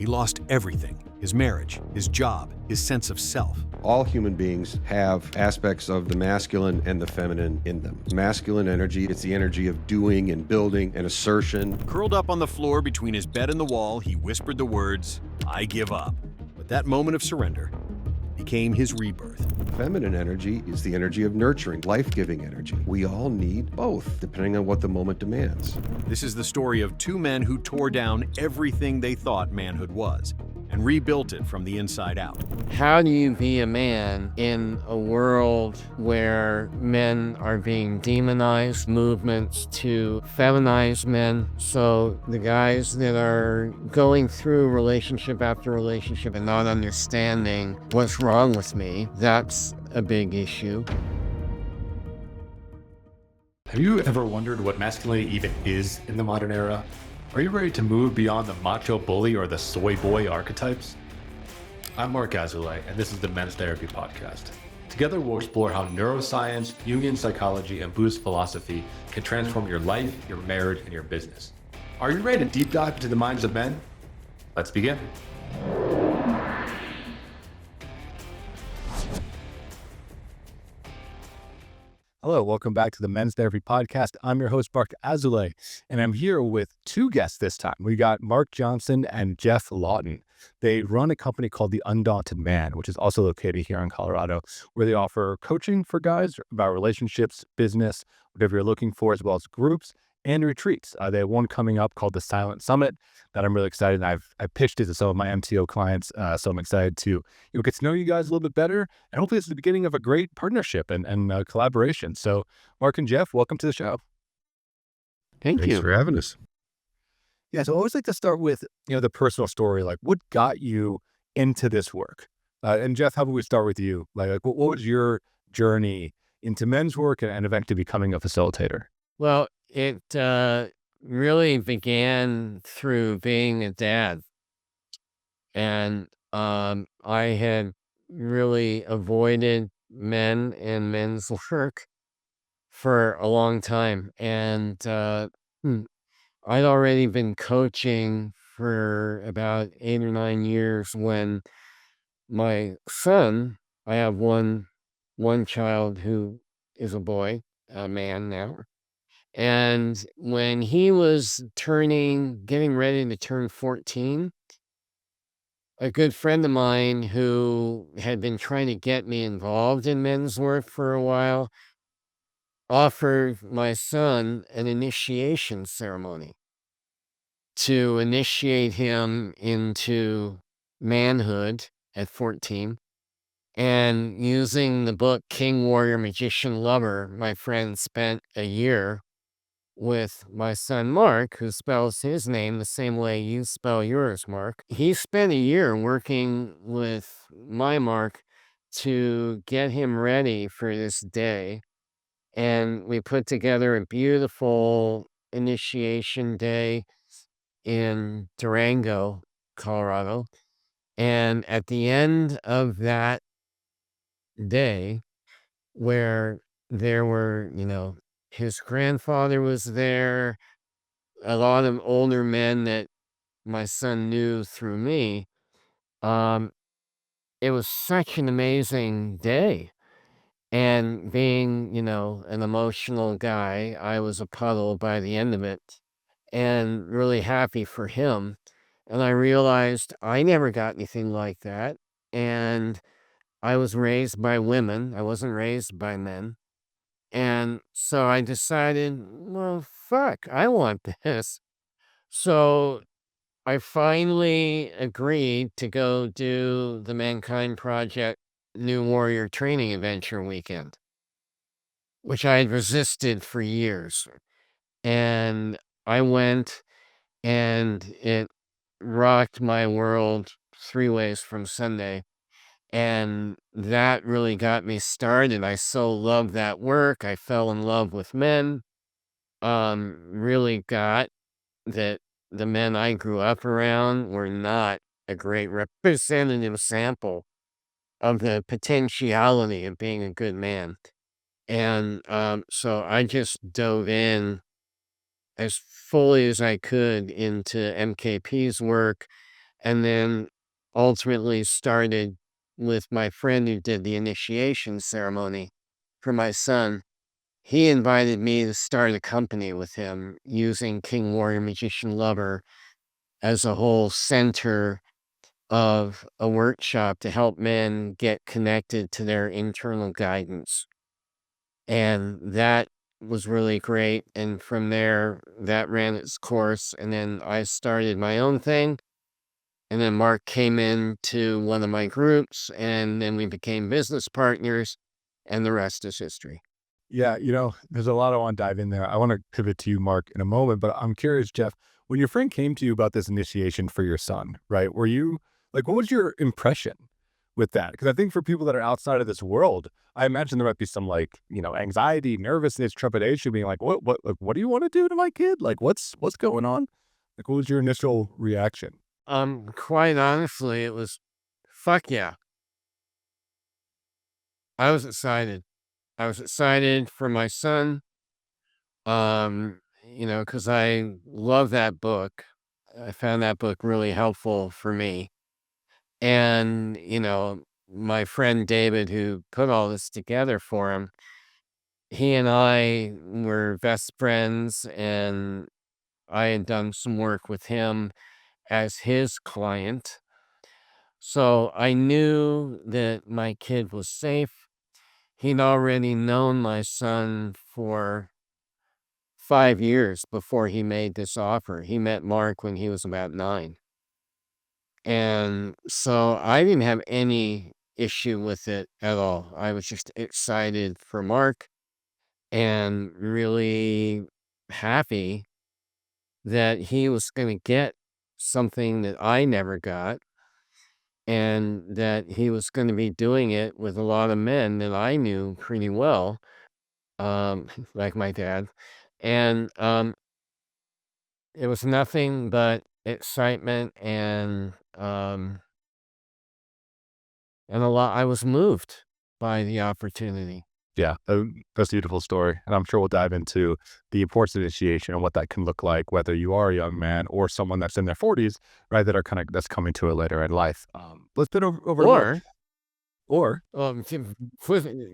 He lost everything: his marriage, his job, his sense of self. All human beings have aspects of the masculine and the feminine in them. Masculine energy, it's the energy of doing and building and assertion. Curled up on the floor between his bed and the wall, he whispered the words, "I give up." But that moment of surrender became his rebirth. Feminine energy is the energy of nurturing, life-giving energy. We all need both, depending on what the moment demands. This is the story of two men who tore down everything they thought manhood was and rebuilt it from the inside out. How do you be a man in a world where men are being demonized, movements to feminize men? So the guys that are going through relationship after relationship and not understanding what's wrong with me, that's a big issue. Have you ever wondered what masculinity even is in the modern era? Are you ready to move beyond the macho bully or the soy boy archetypes? I'm Marc Azoulay, and this is the Men's Therapy Podcast. Together, we'll explore how neuroscience, Jungian psychology, and Buddhist philosophy can transform your life, your marriage, and your business. Are you ready to deep dive into the minds of men? Let's begin. Hello, welcome back to the Men's Therapy Podcast. I'm your host, Marc Azoulay, and I'm here with two guests this time. We got Mark Johnson and Geoff Laughton. They run a company called the Undaunted Man, which is also located here in Colorado, where they offer coaching for guys about relationships, business, whatever you're looking for, as well as groups and retreats. They have one coming up called the Silent Summit that I'm really excited. I pitched it to some of my MTO clients, so I'm excited to get to know you guys a little bit better. And hopefully it's the beginning of a great partnership and collaboration. So Mark and Geoff, welcome to the show. Thanks Thanks for having us. Yeah, so I always like to start with, the personal story, like what got you into this work? And Geoff, how about we start with you? Like what was your journey into men's work and eventually becoming a facilitator? Well, it really began through being a dad. And I had really avoided men and men's work for a long time. And I'd already been coaching for about 8 or 9 years when my son, I have one child who is a boy, a man now. And when he was getting ready to turn 14, a good friend of mine who had been trying to get me involved in men's work for a while offered my son an initiation ceremony to initiate him into manhood at 14. And using the book King, Warrior, Magician, Lover, my friend spent a year with my son Mark, who spells his name the same way you spell yours, Mark. He spent a year working with my Mark to get him ready for this day. And we put together a beautiful initiation day in Durango, Colorado. And at the end of that day, where there were, his grandfather was there, a lot of older men that my son knew through me. It was such an amazing day. And being, an emotional guy, I was a puddle by the end of it and really happy for him. And I realized I never got anything like that. And I was raised by women. I wasn't raised by men. And so I decided, well, fuck, I want this. So I finally agreed to go do the Mankind Project New Warrior Training Adventure weekend, which I had resisted for years. And I went, and it rocked my world 3 ways from Sunday. And that really got me started. I so loved that work. I fell in love with men. Really got that the men I grew up around were not a great representative sample of the potentiality of being a good man. And so I just dove in as fully as I could into MKP's work and then ultimately started with my friend who did the initiation ceremony for my son. He invited me to start a company with him using King Warrior Magician Lover as a whole center of a workshop to help men get connected to their internal guidance. And that was really great. And from there, that ran its course. And then I started my own thing. And then Marc came into one of my groups, and then we became business partners, and the rest is history. Yeah, there's a lot I want to dive in there. I want to pivot to you, Marc, in a moment, but I'm curious, Geoff, when your friend came to you about this initiation for your son, right? Were you like, what was your impression with that? Because I think for people that are outside of this world, I imagine there might be some anxiety, nervousness, trepidation, being like, what do you want to do to my kid? Like, what's going on? Like, what was your initial reaction? Quite honestly, it was, fuck yeah. I was excited. I was excited for my son, because I love that book. I found that book really helpful for me. And, my friend David, who put all this together for him, he and I were best friends, and I had done some work with him as his client. So I knew that my kid was safe. He'd already known my son for 5 years before he made this offer. He met Marc when he was about 9. And so I didn't have any issue with it at all. I was just excited for Marc and really happy that he was going to get something that I never got, and that he was going to be doing it with a lot of men that I knew pretty well, like my dad. And it was nothing but excitement and a lot. I was moved by the opportunity. Yeah, that's a beautiful story. And I'm sure we'll dive into the importance of initiation and what that can look like, whether you are a young man or someone that's in their 40s, right, that's coming to it later in life. Let's put over to Marc. Or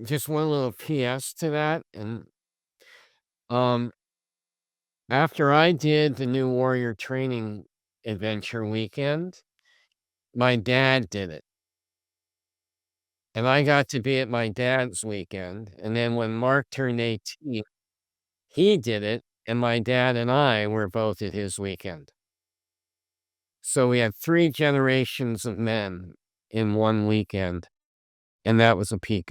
just one little PS to that. And after I did the New Warrior Training Adventure weekend, my dad did it. And I got to be at my dad's weekend. And then when Marc turned 18, he did it. And my dad and I were both at his weekend. So we had 3 generations of men in one weekend. And that was a peak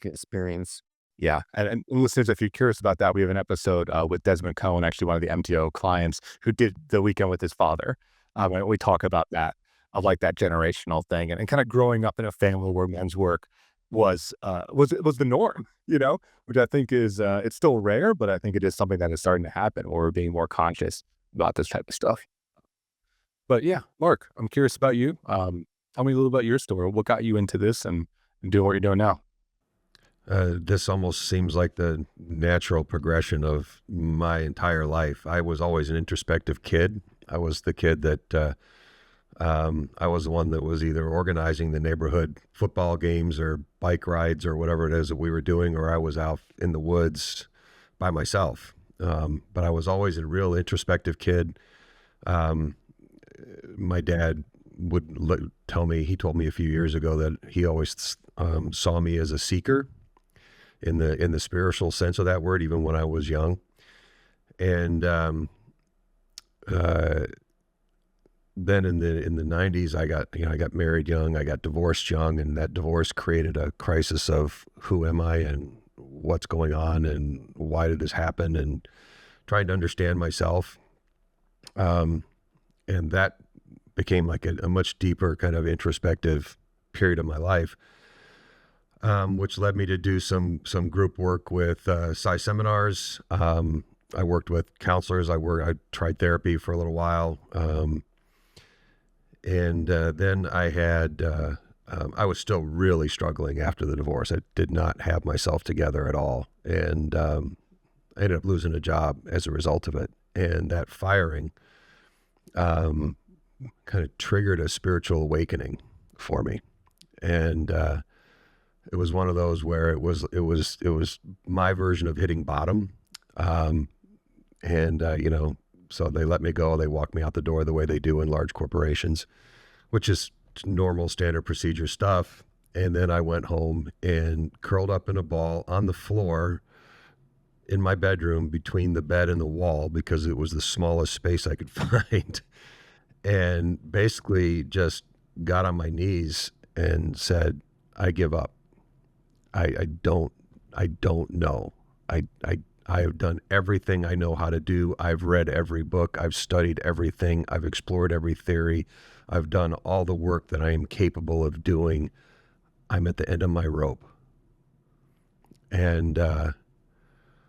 experience. Yeah. And listeners, if you're curious about that, we have an episode with Desmond Cohen, actually one of the MTO clients who did the weekend with his father. And we talk about that, of like that generational thing and kind of growing up in a family where men's work was the norm, which I think is, it's still rare, but I think it is something that is starting to happen, or we're being more conscious about this type of stuff. But yeah, Marc, I'm curious about you. Tell me a little about your story. What got you into this and doing what you're doing now? This almost seems like the natural progression of my entire life. I was always an introspective kid. I was the kid that I was the one that was either organizing the neighborhood football games or bike rides or whatever it is that we were doing, or I was out in the woods by myself. But I was always a real introspective kid. My dad would tell me, he told me a few years ago that he always saw me as a seeker in the spiritual sense of that word, even when I was young. And then in the 90s, I got married young, I got divorced young, and that divorce created a crisis of who am I and what's going on and why did this happen, and trying to understand myself. And that became like a much deeper kind of introspective period of my life, which led me to do some group work with Psi seminars. I worked with counselors. I tried therapy for a little while. And then I was still really struggling after the divorce. I did not have myself together at all. And I ended up losing a job as a result of it. And that firing kind of triggered a spiritual awakening for me. And it was one of those where it was my version of hitting bottom. So they let me go. They walked me out the door the way they do in large corporations, which is normal standard procedure stuff. And then I went home and curled up in a ball on the floor in my bedroom between the bed and the wall, because it was the smallest space I could find. And basically just got on my knees and said, I give up. I don't know. I have done everything I know how to do. I've read every book. I've studied everything. I've explored every theory. I've done all the work that I am capable of doing. I'm at the end of my rope. And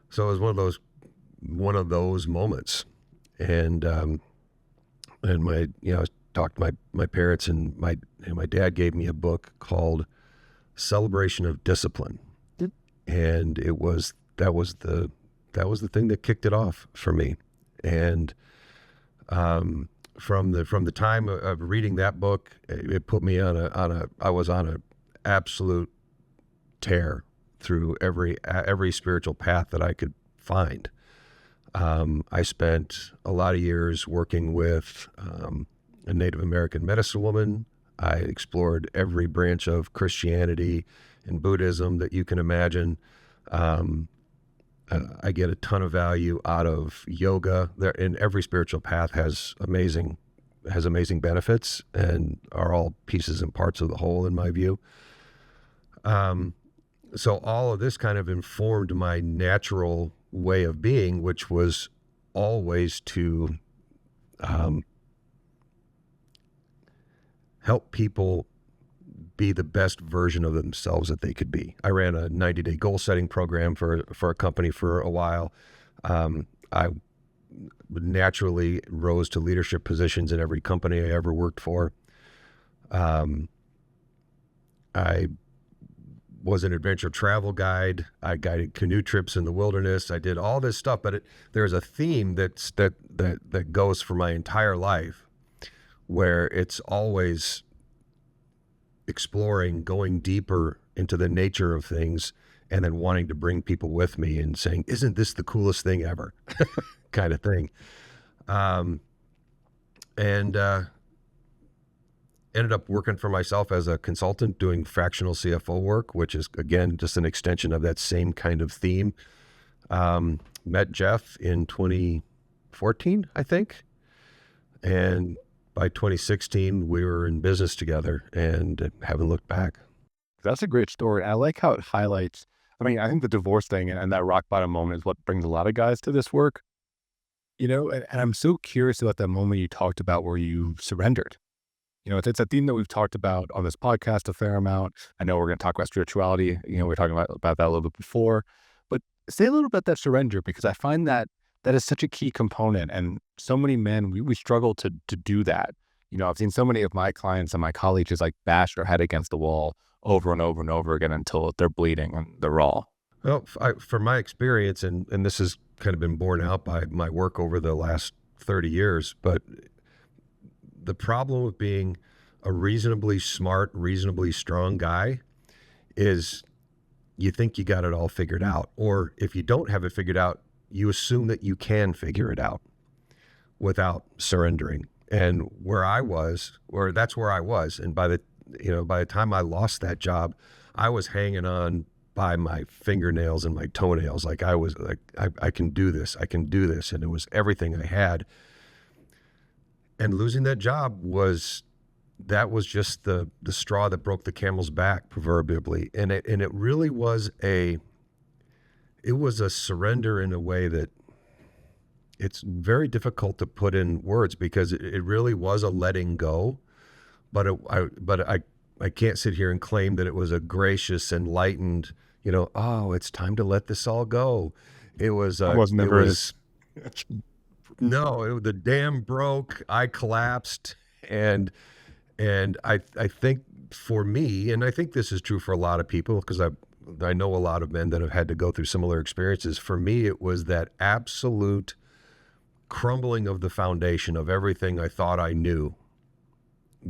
so it was one of those moments. And my, I talked to my parents, and my dad gave me a book called Celebration of Discipline. And that was the thing that kicked it off for me. And from the time of reading that book, it put me I was on a absolute tear through every spiritual path that I could find. I spent a lot of years working with a Native American medicine woman. I explored every branch of Christianity and Buddhism that you can imagine. I get a ton of value out of yoga. And every spiritual path has amazing benefits and are all pieces and parts of the whole, in my view. So all of this kind of informed my natural way of being, which was always to help people be the best version of themselves that they could be. I ran a 90-day goal setting program for a company for a while. I naturally rose to leadership positions in every company I ever worked for. I was an adventure travel guide. I guided canoe trips in the wilderness. I did all this stuff, but there's a theme that goes for my entire life, where it's always exploring, going deeper into the nature of things, and then wanting to bring people with me and saying, isn't this the coolest thing ever? kind of thing. Ended up working for myself as a consultant doing fractional CFO work, which is, again, just an extension of that same kind of theme. Met Geoff in 2014, I think. And by 2016, we were in business together and haven't looked back. That's a great story. I like how it highlights, I think the divorce thing and that rock bottom moment is what brings a lot of guys to this work. And I'm so curious about that moment you talked about where you surrendered. It's a theme that we've talked about on this podcast a fair amount. I know we're going to talk about spirituality. We were talking about that a little bit before. But say a little bit about that surrender, because I find that is such a key component. And so many men, we struggle to do that. I've seen so many of my clients and my colleagues just like bash their head against the wall over and over and over again until they're bleeding and they're raw. Well, from my experience, and this has kind of been borne out by my work over the last 30 years, but the problem with being a reasonably smart, reasonably strong guy is you think you got it all figured out. Or if you don't have it figured out, you assume that you can figure it out without surrendering. And that's where I was. And by the time I lost that job, I was hanging on by my fingernails and my toenails. Like I was like, I can do this. I can do this. And it was everything I had. And losing that job was just the straw that broke the camel's back, proverbially. And it really was a surrender in a way that it's very difficult to put in words, because it really was a letting go. But I can't sit here and claim that it was a gracious, enlightened, it's time to let this all go. It was. No, the dam broke. I collapsed, and I think for me, and I think this is true for a lot of people, because I know a lot of men that have had to go through similar experiences. For me, it was that absolute crumbling of the foundation of everything I thought I knew,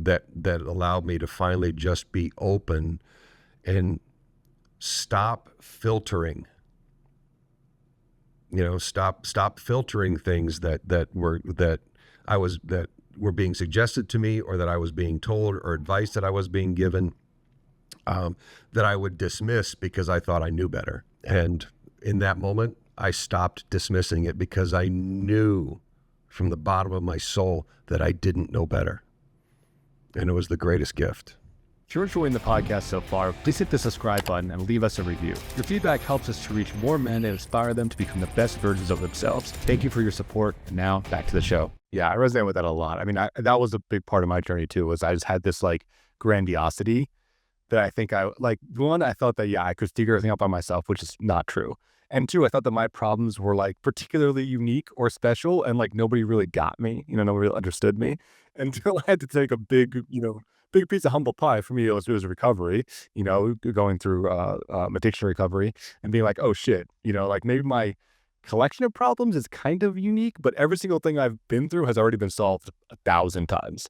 that allowed me to finally just be open and stop filtering. Stop filtering things that were being suggested to me, or that I was being told, or advice that I was being given, that I would dismiss because I thought I knew better. And in that moment, I stopped dismissing it because I knew from the bottom of my soul that I didn't know better. And it was the greatest gift. If you're enjoying the podcast so far, please hit the subscribe button and leave us a review. Your feedback helps us to reach more men and inspire them to become the best versions of themselves. Thank you for your support. And now back to the show. Yeah, I resonate with that a lot. I mean, that was a big part of my journey too, was I just had this like grandiosity that I think I thought that, I could figure everything out by myself, which is not true. And two, I thought that my problems were like particularly unique or special, and like nobody really got me, nobody really understood me until I had to take a big piece of humble pie. For me, it was recovery, going through addiction recovery and being like, oh shit, like maybe my collection of problems is kind of unique, but every single thing I've been through has already been solved 1,000 times,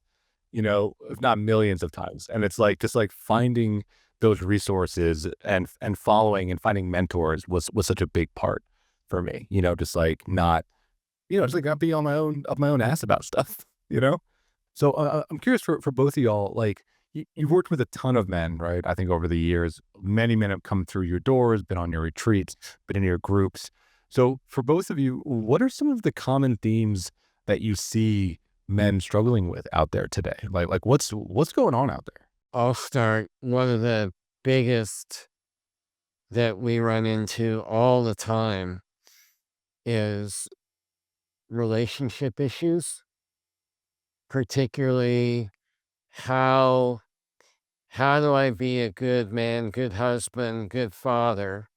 if not millions of times. And it's like, just like finding those resources and following and finding mentors was such a big part for me, just like not be on my own ass about stuff, So I'm curious for both of y'all, like you've worked with a ton of men, right? I think over the years, many men have come through your doors, been on your retreats, been in your groups. So for both of you, what are some of the common themes that you see men struggling with out there today? Like what's going on out there? I'll start. One of the biggest that we run into all the time is relationship issues, particularly how do I be a good man, good husband, good father,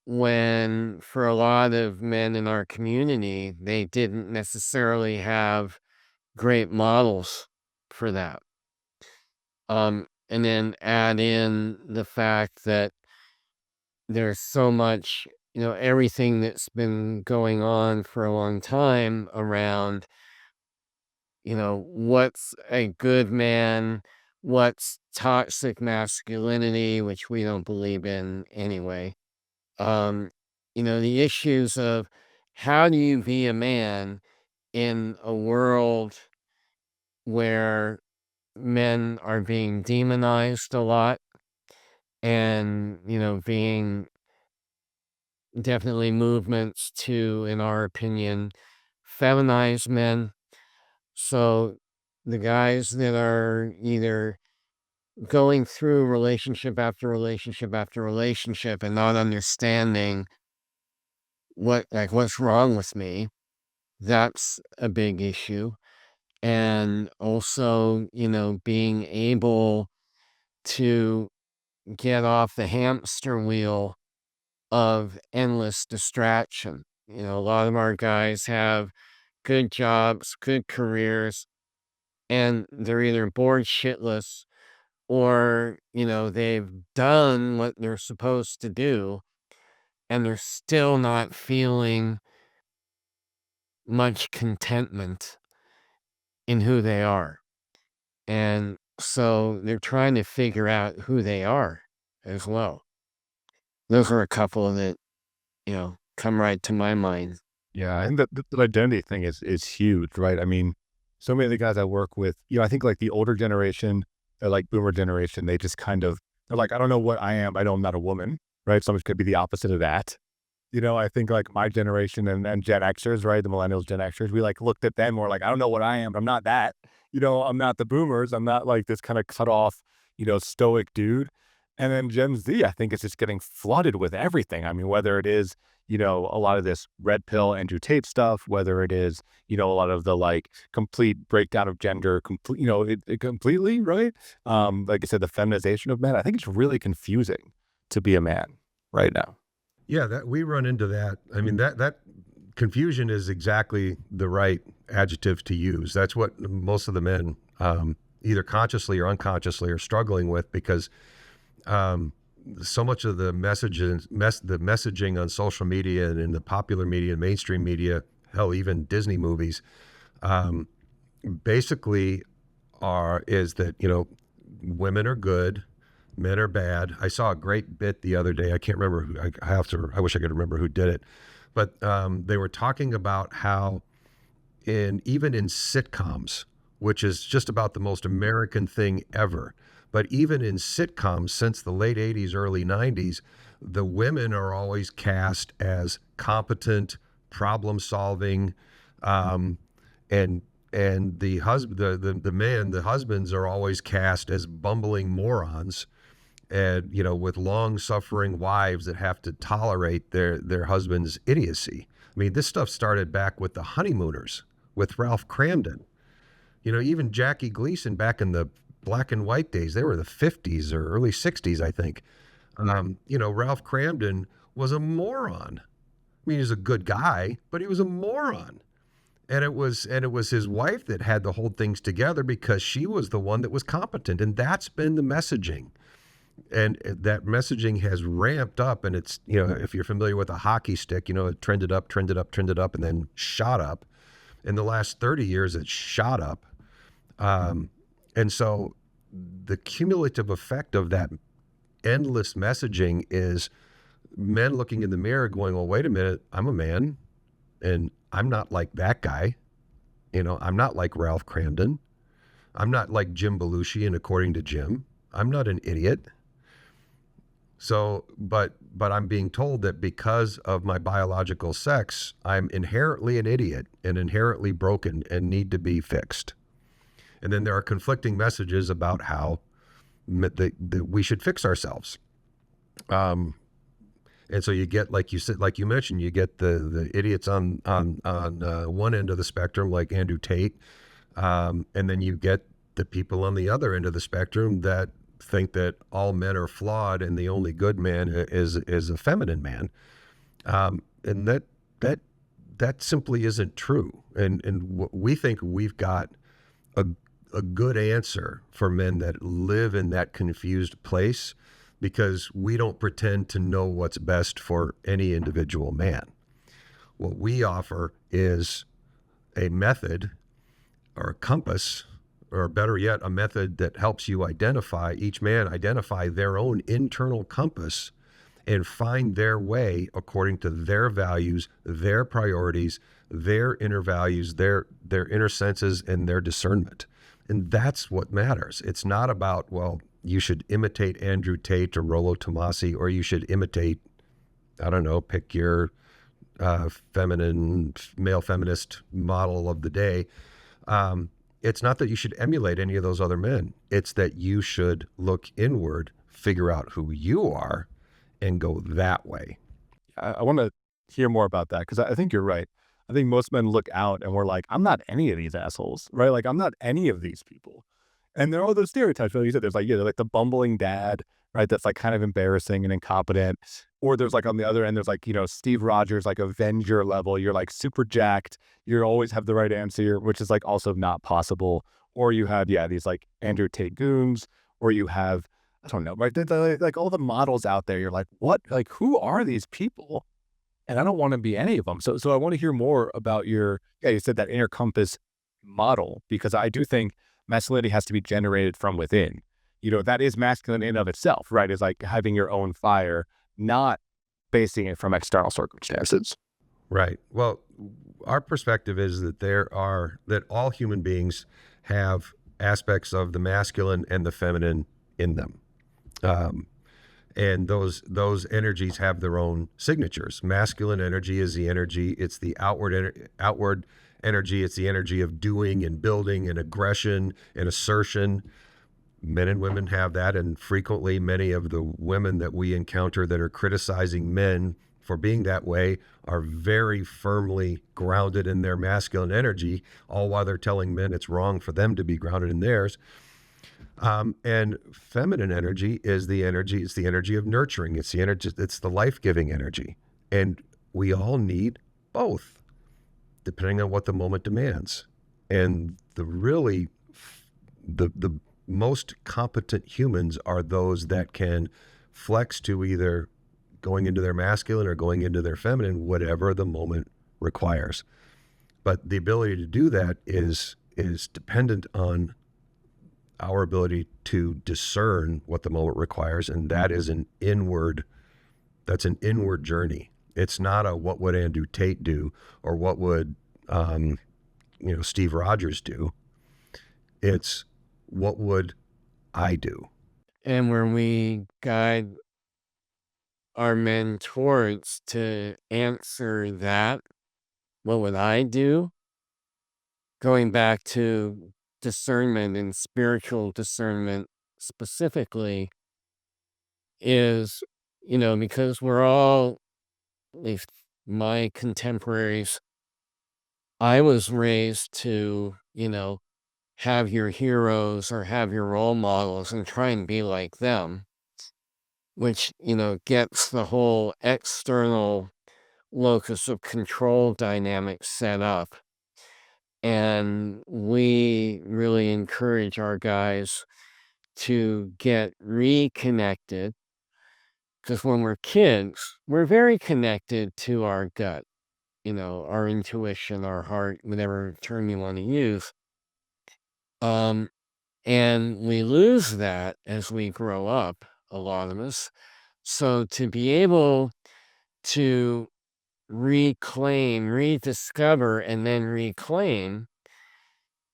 when for a lot of men in our community, they didn't necessarily have great models for that. And then add in the fact that there's so much, everything that's been going on for a long time around, what's a good man, what's toxic masculinity, which we don't believe in anyway. The issues of how do you be a man in a world where men are being demonized a lot and, being definitely movements to, in our opinion, feminize men. So the guys that are either going through relationship after relationship after relationship and not understanding what's wrong with me, that's a big issue. And also, being able to get off the hamster wheel of endless distraction. A lot of our guys have good jobs, good careers, and they're either bored shitless or, they've done what they're supposed to do and they're still not feeling much contentment in who they are. And so they're trying to figure out who they are as well. Those are a couple that, come right to my mind. Yeah, I think that the identity thing is huge, right? I mean, so many of the guys I work with, I think like the older generation, like boomer generation, they just kind of, they're like, I don't know what I am. I know I'm not a woman, right? Someone could be the opposite of that. I think like my generation and Gen Xers, right? The millennials, Gen Xers, we like looked at them more like, I don't know what I am, but I'm not that. I'm not the boomers. I'm not like this kind of cut off, stoic dude. And then Gen Z, I think, is just getting flooded with everything. I mean, whether it is, a lot of this red pill Andrew Tate stuff, whether it is, a lot of the like complete breakdown of gender, completely, right? Like I said, the feminization of men. I think it's really confusing to be a man right now. Yeah, that we run into that. I mean, that confusion is exactly the right adjective to use. That's what most of the men, either consciously or unconsciously, are struggling with, because so much of the messaging on social media and in the popular media, mainstream media, hell, even Disney movies, basically is that, women are good, men are bad. I saw a great bit the other day. I can't remember who, I wish I could remember who did it, but they were talking about how even in sitcoms, which is just about the most American thing ever, but even in sitcoms since the late 80s, early 90s, the women are always cast as competent, problem solving, and the husbands are always cast as bumbling morons, and with long-suffering wives that have to tolerate their husband's idiocy. I mean, this stuff started back with the Honeymooners with Ralph Cramden. Even Jackie Gleason back in the black and white days, they were the 50s or early 60s, I think. Ralph Cramden was a moron. I mean, he's a good guy, but he was a moron. And it was his wife that had the whole things together because she was the one that was competent. And that's been the messaging. And that messaging has ramped up. And it's, if you're familiar with a hockey stick, it trended up, and then shot up. In the last 30 years, it's shot up. And so the cumulative effect of that endless messaging is men looking in the mirror going, well, wait a minute, I'm a man and I'm not like that guy. I'm not like Ralph Cramden. I'm not like Jim Belushi, and according to Jim, I'm not an idiot. So, but I'm being told that because of my biological sex, I'm inherently an idiot and inherently broken and need to be fixed. And then there are conflicting messages about how that we should fix ourselves. And so you get, like you mentioned, you get the idiots on one end of the spectrum, like Andrew Tate, and then you get the people on the other end of the spectrum that think that all men are flawed and the only good man is a feminine man, and that simply isn't true. And we think we've got a good answer for men that live in that confused place, because we don't pretend to know what's best for any individual man. What we offer is a method or a compass, or better yet, a method that helps you each man identify their own internal compass and find their way according to their values, their priorities, their inner values, their inner senses, and their discernment. And that's what matters. It's not about, well, you should imitate Andrew Tate or Rollo Tomasi, or you should imitate, I don't know, pick your male feminist model of the day. It's not that you should emulate any of those other men. It's that you should look inward, figure out who you are, and go that way. I want to hear more about that, because I think you're right. I think most men look out and we're like, I'm not any of these assholes, right? Like, I'm not any of these people. And there are all those stereotypes. Like you said, there's like, like the bumbling dad, right? That's like kind of embarrassing and incompetent. Or there's like on the other end, there's like, Steve Rogers, like Avenger level. You're like super jacked. You always have the right answer, which is like also not possible. Or you have, these like Andrew Tate goons, or you have, I don't know, right? Like all the models out there. You're like, what? Like, who are these people? And I don't want to be any of them. So I want to hear more about you said that inner compass model, because I do think masculinity has to be generated from within. That is masculine in and of itself, right? Is like having your own fire, not basing it from external circumstances. Right. Well, our perspective is that all human beings have aspects of the masculine and the feminine in them. And those energies have their own signatures. Masculine energy is the energy, it's the outward energy, it's the energy of doing and building and aggression and assertion. Men and women have that, and frequently many of the women that we encounter that are criticizing men for being that way are very firmly grounded in their masculine energy, all while they're telling men it's wrong for them to be grounded in theirs. And feminine energy is it's the energy of nurturing. It's the life-giving energy. And we all need both, depending on what the moment demands. And the most competent humans are those that can flex to either going into their masculine or going into their feminine, whatever the moment requires. But the ability to do that is dependent on our ability to discern what the moment requires, and that is an inward journey. It's not a what would Andrew Tate do or what would Steve Rogers do. It's what would I do? And where we guide our men towards to answer that, what would I do? Going back to discernment and spiritual discernment specifically is, because we're all, at least my contemporaries, I was raised to, have your heroes or have your role models and try and be like them, which, gets the whole external locus of control dynamic set up. And we really encourage our guys to get reconnected, because when we're kids, we're very connected to our gut, our intuition, our heart, whatever term you want to use. And we lose that as we grow up, a lot of us. So to be able to reclaim, rediscover, and then reclaim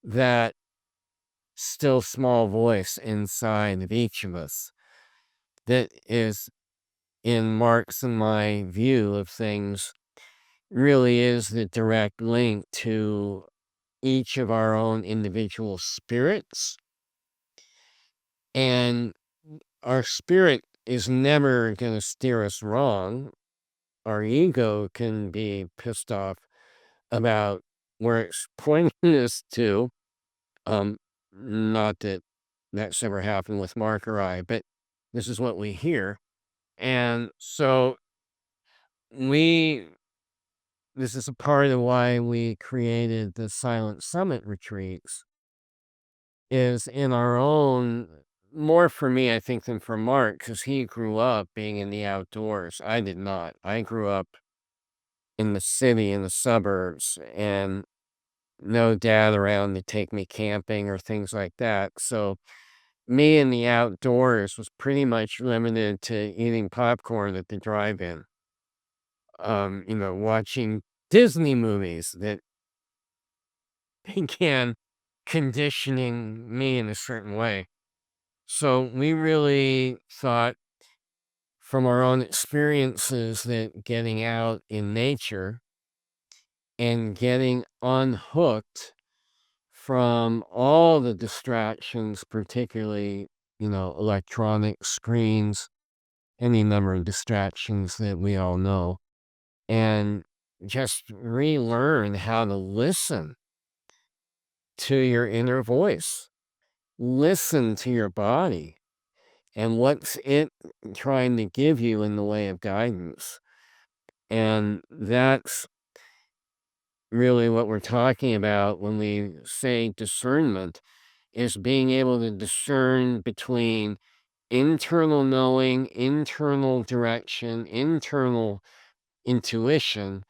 that still small voice inside of each of us that is, in Marc's and my view of things, really is the direct link to each of our own individual spirits. And our spirit is never going to steer us wrong. Our ego can be pissed off about where it's pointing us to. Not that that's ever happened with Marc or I, but this is what we hear. And so this is a part of why we created the Silent Summit retreats, is in our own, more for me, I think, than for Marc, because he grew up being in the outdoors. I did not. I grew up in the city, in the suburbs, and no dad around to take me camping or things like that. So me in the outdoors was pretty much limited to eating popcorn at the drive-in. Watching Disney movies that began conditioning me in a certain way. So we really thought from our own experiences that getting out in nature and getting unhooked from all the distractions, particularly, electronic screens, any number of distractions that we all know, and just relearn how to listen to your inner voice, listen to your body, and what's it trying to give you in the way of guidance. And that's really what we're talking about when we say discernment, is being able to discern between internal knowing, internal direction, internal intuition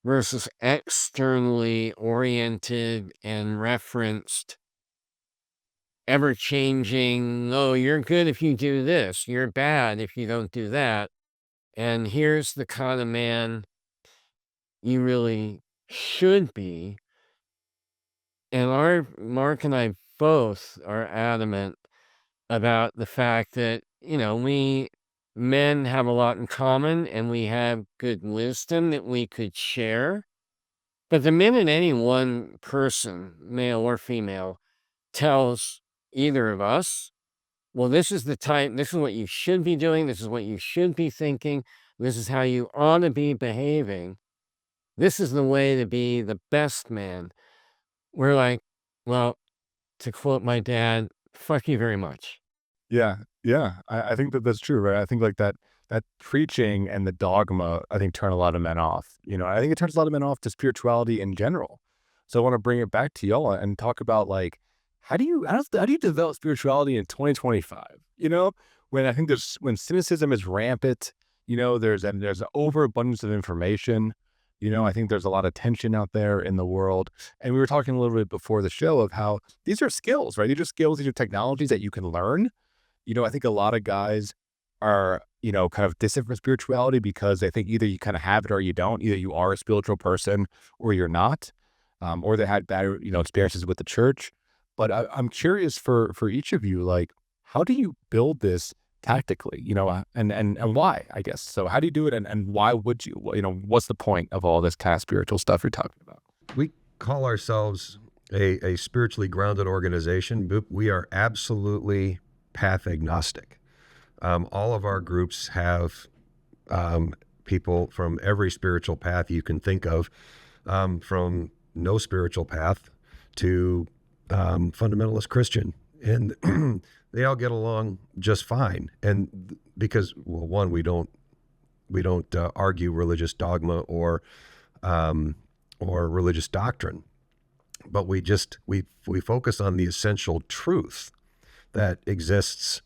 versus externally oriented and referenced, ever changing, oh, you're good if you do this, you're bad if you don't do that. And here's the kind of man you really should be. And Marc and I both are adamant about the fact that, we men have a lot in common and we have good wisdom that we could share. But the minute any one person, male or female, tells either of us, well, this is what you should be doing, this is what you should be thinking, this is how you ought to be behaving, this is the way to be the best man, we're like, well, to quote my dad, fuck you very much. Yeah, yeah. I think that's true, right? I think like that preaching and the dogma, I think, turn a lot of men off. I think it turns a lot of men off to spirituality in general. So I want to bring it back to y'all and talk about like, how do you develop spirituality in 2025? When I think when cynicism is rampant, there's an overabundance of information. I think there's a lot of tension out there in the world. And we were talking a little bit before the show of how these are skills, right? These are skills, these are technologies that you can learn. I think a lot of guys are, kind of distant from spirituality because they think either you kind of have it or you don't. Either you are a spiritual person or you're not, or they had bad, experiences with the church. But I'm curious for each of you, like, how do you build this tactically, and why, I guess? So how do you do it, and why would you? What's the point of all this kind of spiritual stuff you're talking about? We call ourselves a spiritually grounded organization, but we are absolutely path agnostic. All of our groups have people from every spiritual path you can think of, from no spiritual path to fundamentalist Christian, and they all get along just fine. And because, well, one, we don't argue religious dogma or religious doctrine, but we focus on the essential truth that exists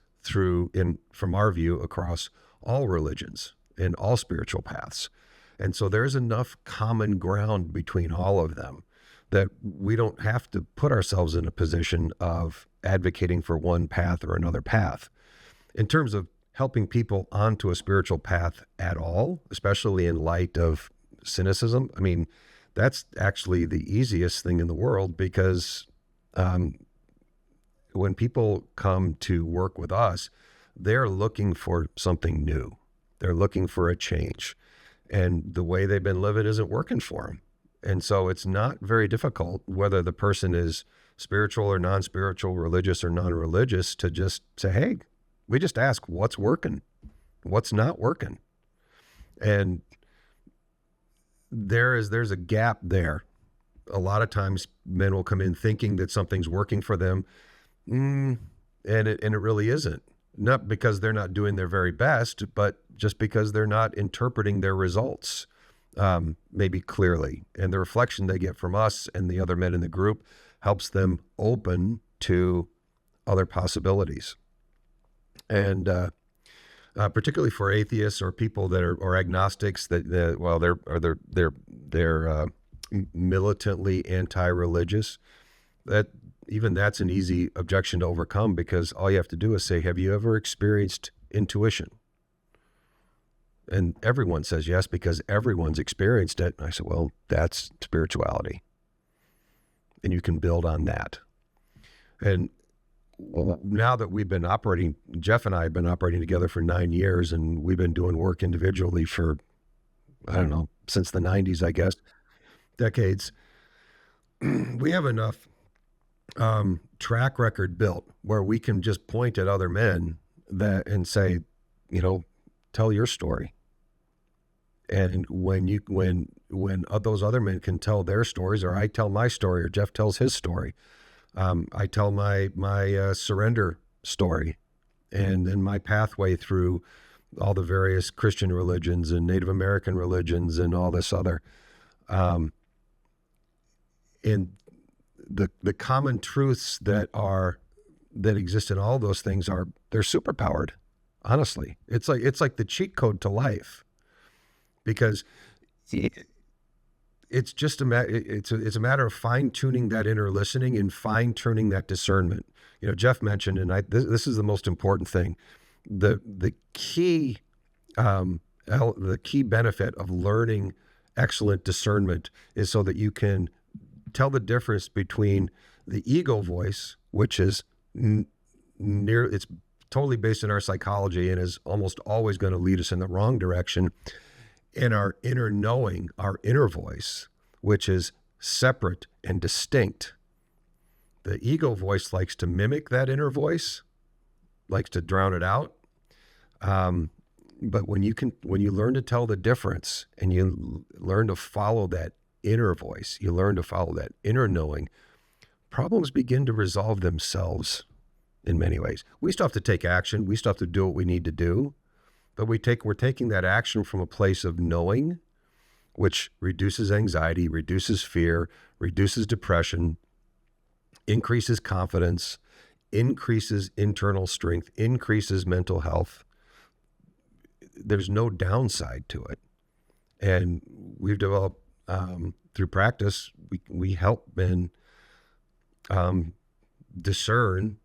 from our view, across all religions and all spiritual paths. And so there's enough common ground between all of them that we don't have to put ourselves in a position of advocating for one path or another path. In terms of helping people onto a spiritual path at all, especially in light of cynicism, I mean, that's actually the easiest thing in the world, because when people come to work with us, they're looking for something new. They're looking for a change. And the way they've been living isn't working for them. And so it's not very difficult, whether the person is spiritual or non-spiritual, religious or non-religious, to just say, hey, we just ask what's working, what's not working. And there's a gap there. A lot of times men will come in thinking that something's working for them, and it really isn't. Not because they're not doing their very best, but just because they're not interpreting their results maybe clearly. And the reflection they get from us and the other men in the group helps them open to other possibilities. And particularly for atheists or people that are agnostics, they're militantly anti-religious, that's an easy objection to overcome, because all you have to do is say, have you ever experienced intuition? And everyone says yes, because everyone's experienced it. And I said, well, that's spirituality. And you can build on that. And now that we've been operating, Geoff and I have been operating together for 9 years, and we've been doing work individually for, I don't know, since the 90s, I guess, decades. We have enough track record built where we can just point at other men and say, tell your story. And when those other men can tell their stories, or I tell my story, or Geoff tells his story, I tell my surrender story, and then my pathway through all the various Christian religions and Native American religions and all this other, and the common truths that exist in all those things they're superpowered. Honestly, it's like the cheat code to life, because it's just it's a matter of fine tuning that inner listening and fine tuning that discernment. Geoff mentioned, and this is the most important thing, the key benefit of learning excellent discernment is so that you can tell the difference between the ego voice, which is it's totally based in our psychology and is almost always going to lead us in the wrong direction, and our inner knowing, our inner voice, which is separate and distinct. The ego voice likes to mimic that inner voice, likes to drown it out. But when you learn to tell the difference, and you learn to follow that inner voice, you learn to follow that inner knowing, problems begin to resolve themselves in many ways. We still have to take action. We still have to do what we need to do, but we're taking that action from a place of knowing, which reduces anxiety, reduces fear, reduces depression, increases confidence, increases internal strength, increases mental health. There's no downside to it. And we've developed through practice, we help men discern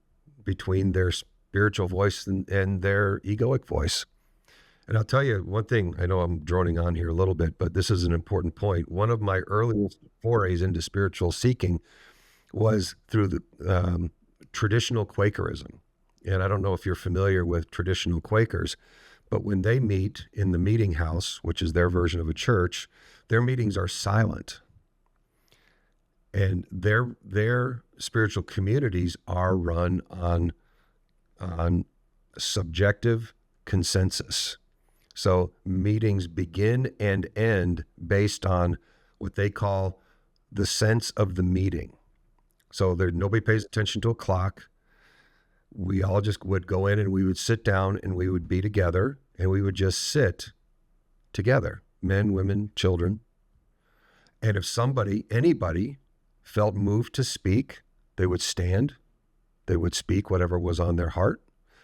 between their spiritual voice and their egoic voice. And I'll tell you one thing, I know I'm droning on here a little bit, but this is an important point. One of my earliest forays into spiritual seeking was through the traditional Quakerism. And I don't know if you're familiar with traditional Quakers, but when they meet in the meeting house, which is their version of a church, their meetings are silent. And their spiritual communities are run on subjective consensus. So meetings begin and end based on what they call the sense of the meeting. So nobody pays attention to a clock. We all just would go in and we would sit down and we would be together and we would just sit together, men, women, children. And if anybody felt moved to speak, they would stand, they would speak whatever was on their heart,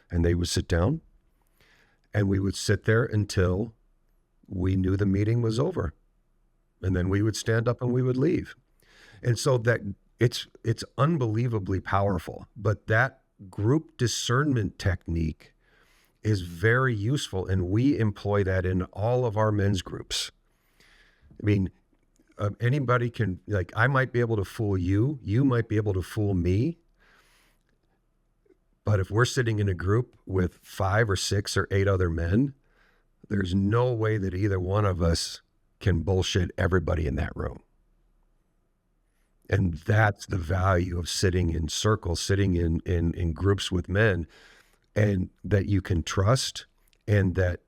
and they would sit down. And we would sit there until we knew the meeting was over. And then we would stand up and we would leave. And so that it's unbelievably powerful. But that group discernment technique is very useful, and we employ that in all of our men's groups. I mean, anybody can, like, I might be able to fool you, you might be able to fool me, but if we're sitting in a group with 5 or 6 or 8 other men, there's no way that either one of us can bullshit everybody in that room. And that's the value of sitting in circles, sitting in groups with men, and that you can trust and that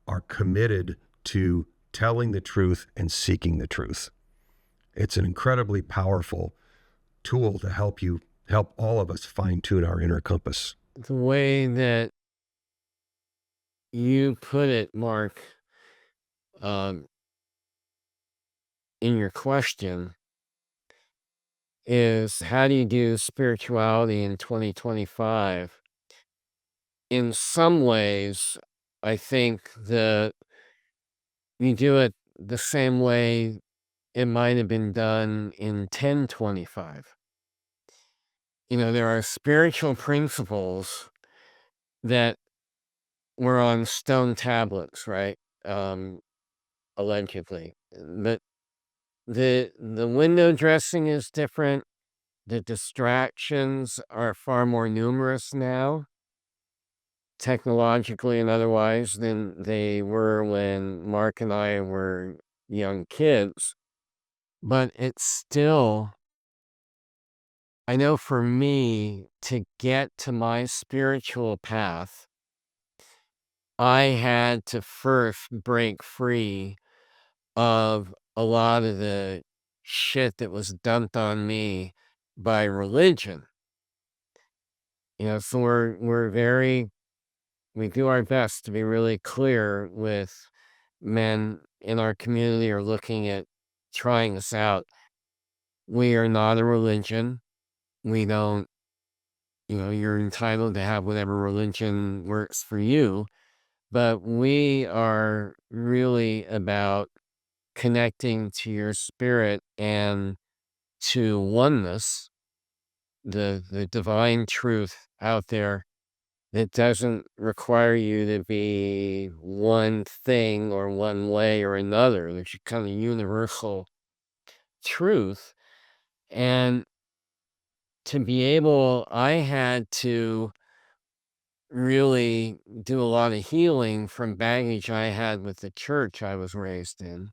are committed to telling the truth and seeking the truth. It's an incredibly powerful tool to help all of us fine-tune our inner compass. The way that you put it, Mark, in your question is, how do you do spirituality in 2025? In some ways, I think that you do it the same way it might have been done in 1025. There are spiritual principles that were on stone tablets, right? Allegedly. But the window dressing is different. The distractions are far more numerous now, technologically and otherwise, than they were when Mark and I were young kids. But it's still, I know for me, to get to my spiritual path, I had to first break free of a lot of the shit that was dumped on me by religion. So we do our best to be really clear with men in our community are looking at trying this out. We are not a religion. We don't, you're entitled to have whatever religion works for you, but we are really about connecting to your spirit and to oneness, the divine truth out there that doesn't require you to be one thing or one way or another. There's a kind of universal truth. And to be able, I had to really do a lot of healing from baggage I had with the church I was raised in.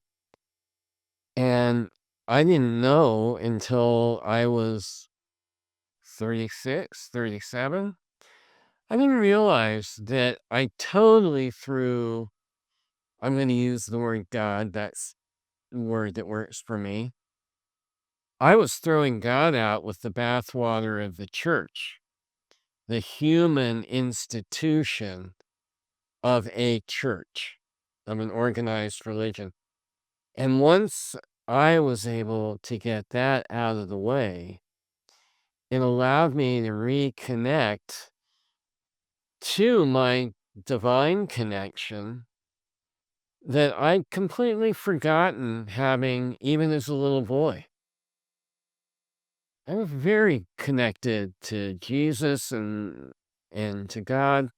And I didn't know until I was 36, 37. I didn't realize that I totally threw, I'm going to use the word God, that's the word that works for me. I was throwing God out with the bathwater of the church, the human institution of a church, of an organized religion. And once I was able to get that out of the way, it allowed me to reconnect to my divine connection that I'd completely forgotten having even as a little boy. I was very connected to Jesus and to God,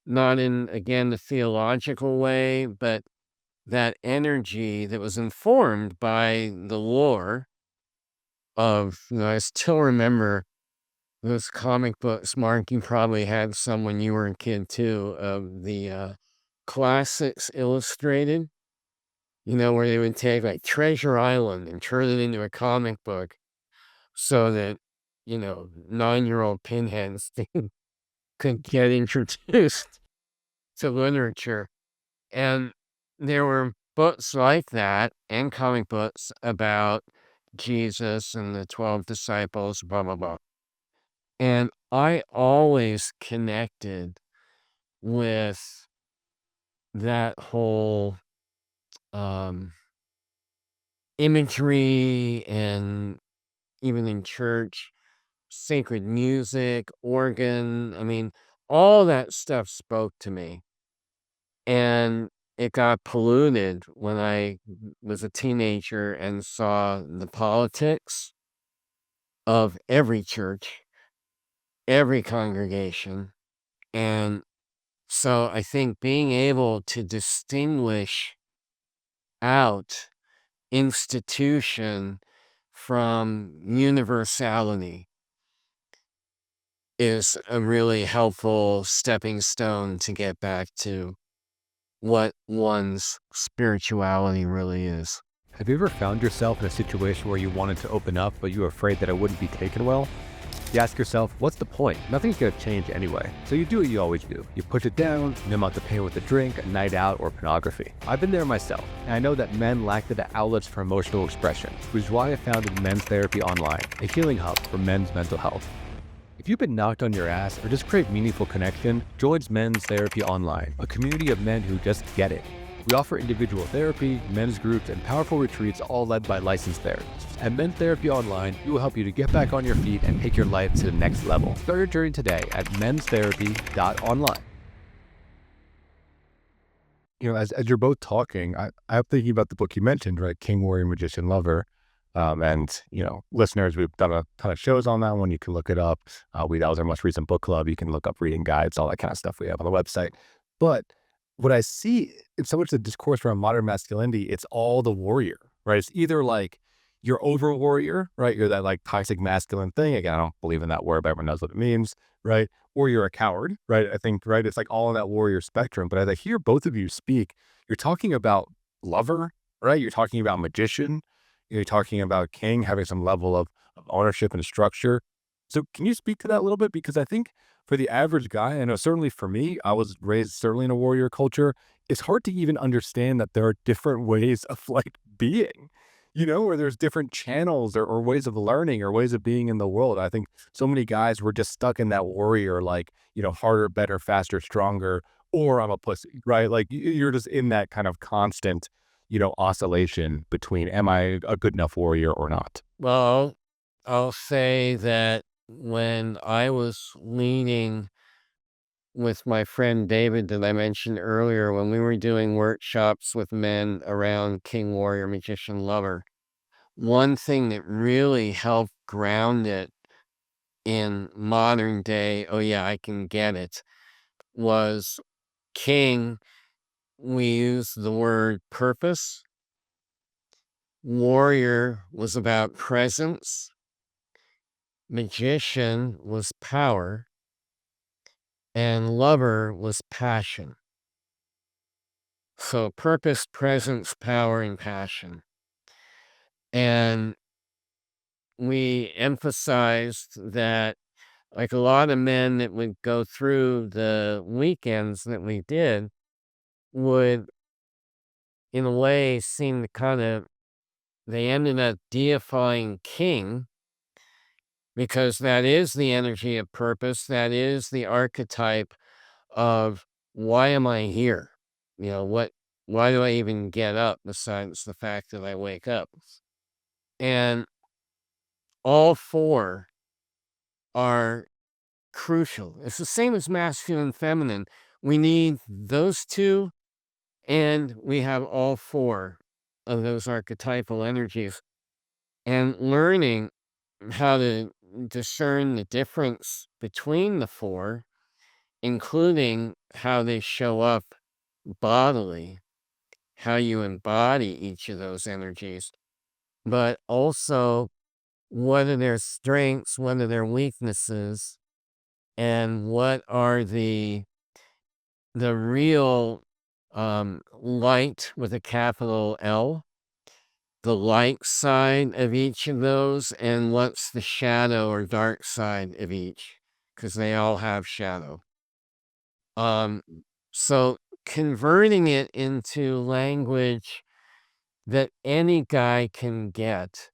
not in, again, the theological way, but that energy that was informed by the lore of, I still remember those comic books. Mark, you probably had some when you were a kid too, of the Classics Illustrated, where they would take like Treasure Island and turn it into a comic book so that, 9-year-old pinheads could get introduced to literature. And there were books like that and comic books about Jesus and the 12 disciples, blah, blah, blah. And I always connected with that whole imagery, and even in church, sacred music, organ. I mean, all that stuff spoke to me. And it got polluted when I was a teenager and saw the politics of every church, every congregation. And so I think being able to distinguish out institution from universality is a really helpful stepping stone to get back to what one's spirituality really is. Have you ever found yourself in a situation where you wanted to open up, but you were afraid that it wouldn't be taken well? You ask yourself, what's the point? Nothing's going to change anyway. So you do what you always do. You push it down, numb out the pain with a drink, a night out, or pornography. I've been there myself, and I know that men lack the outlets for emotional expression, which is why I founded Men's Therapy Online, a healing hub for men's mental health. If you've been knocked on your ass or just crave meaningful connection, join Men's Therapy Online, a community of men who just get it. We offer individual therapy, men's groups, and powerful retreats, all led by licensed therapists. At Men's Therapy Online, we will help you to get back on your feet and take your life to the next level. Start your journey today at menstherapy.online. As you're both talking, I'm thinking about the book you mentioned, right? King, Warrior, Magician, Lover. And listeners, we've done a ton of shows on that one. You can look it up. That was our most recent book club. You can look up reading guides, all that kind of stuff we have on the website. But what I see in so much of the discourse around modern masculinity, it's all the warrior, right? It's either like you're over warrior, right? You're that like toxic masculine thing. Again, I don't believe in that word, but everyone knows what it means, right? Or you're a coward, right? I think, right? It's like all in that warrior spectrum. But as I hear both of you speak, you're talking about lover, right? You're talking about magician. You're talking about king, having some level of ownership and structure. So can you speak to that a little bit? Because I think for the average guy, I know certainly for me, I was raised certainly in a warrior culture. It's hard to even understand that there are different ways of like being, or there's different channels or ways of learning or ways of being in the world. I think so many guys were just stuck in that warrior, like, harder, better, faster, stronger, or I'm a pussy, right? Like you're just in that kind of constant oscillation between, am I a good enough warrior or not? Well, I'll say that when I was leading with my friend David that I mentioned earlier, when we were doing workshops with men around King, Warrior, Magician, Lover, one thing that really helped ground it in modern day, oh yeah, I can get it, was King, we used the word purpose. Warrior was about presence. Magician was power. And lover was passion. So purpose, presence, power, and passion. And we emphasized that, like a lot of men that would go through the weekends that we did would, in a way, seem to they ended up deifying King, because that is the energy of purpose. That is the archetype of, why am I here? Why do I even get up besides the fact that I wake up? And all four are crucial. It's the same as masculine and feminine. We need those two, And we have all four of those archetypal energies. And learning how to discern the difference between the four, including how they show up bodily, how you embody each of those energies, but also what are their strengths, what are their weaknesses, and what are the real light with a capital L, the light side of each of those, and what's the shadow or dark side of each, because they all have shadow. So converting it into language that any guy can get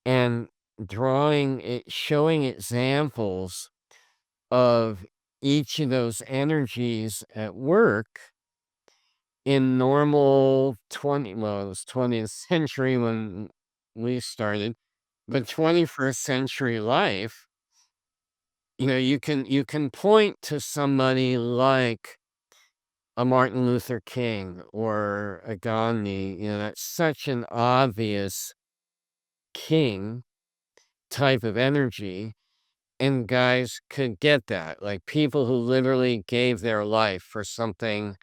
and drawing it, showing examples of each of those energies at work in normal it was 20th century when we started, but 21st century life, you can point to somebody like a Martin Luther King or a Gandhi, that's such an obvious king type of energy, and guys could get that, like people who literally gave their life for something